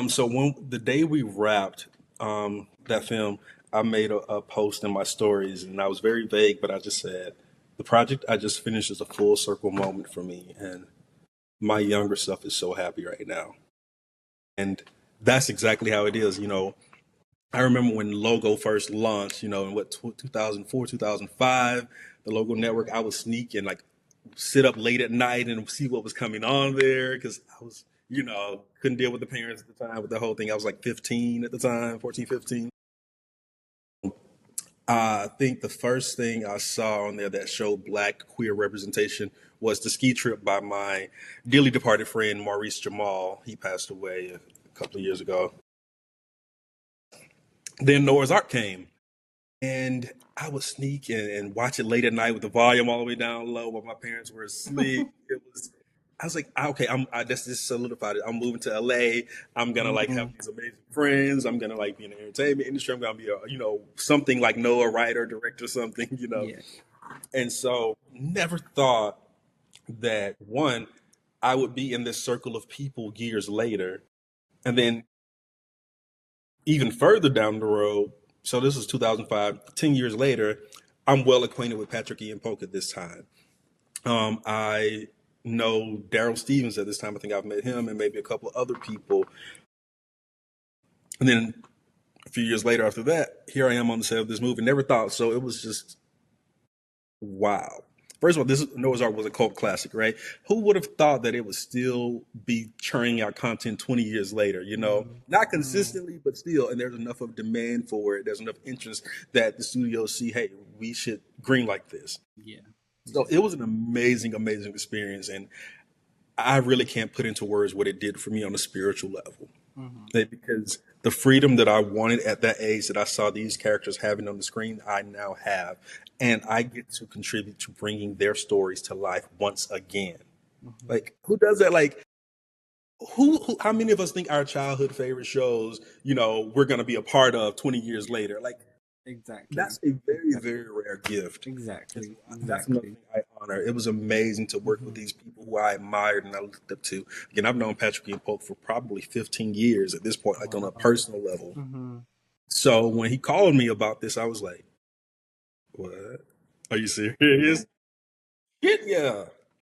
So when the day we wrapped that film, I made a post in my stories, and I was very vague, but I just said the project I just finished is a full circle moment for me, and my younger self is so happy right now, and that's exactly how it is. I remember when Logo first launched. In what 2004, 2005, the Logo Network. I would sneak and like sit up late at night and see what was coming on there because I was, couldn't deal with the parents at the time with the whole thing. I was like 15 at the time, 14, 15. I think the first thing I saw on there that showed Black queer representation was the ski trip by my dearly departed friend Maurice Jamal. He passed away a couple of years ago. Then Noah's Ark came, and I would sneak and watch it late at night with the volume all the way down low while my parents were asleep. I was like, okay, this solidified it. I'm moving to LA. I'm gonna like have Mhm. these amazing friends. I'm gonna like be in the entertainment industry. I'm gonna be something like Noah, writer, director, something. Yeah. And so never thought that one, I would be in this circle of people years later. And then even further down the road, so this was 2005, 10 years later, I'm well acquainted with Patrick Ian Polk at this time. I know Daryl Stevens at this time. I think I've met him and maybe a couple of other people. And then a few years later after that, here I am on the set of this movie. Never thought. So it was just wow. First of all, this Noah's Ark was a cult classic, right? Who would have thought that it would still be churning out content 20 years later? Not Mhm. consistently, but still. And there's enough of demand for it. There's enough interest that the studios see, hey, we should green like this. Yeah. So it Yeah. was an amazing, amazing experience. And I really can't put into words what it did for me on a spiritual level. Mhm. Because the freedom that I wanted at that age that I saw these characters having on the screen, I now have. And I get to contribute to bringing their stories to life once again. Mhm. Like, who does that? Like, how many of us think our childhood favorite shows, we're going to be a part of 20 years later? Like, Exactly. that's a very, Exactly. very rare gift. And so Exactly. that's another Exactly. thing I honor. It was amazing to work with Mhm. these people who I admired and I looked up to. Again, I've known Patrick and Polk for probably 15 years at this point, like on a Wow. personal level. Mhm. So when he called me about this, I was like, what? Are you serious? Shit, yeah.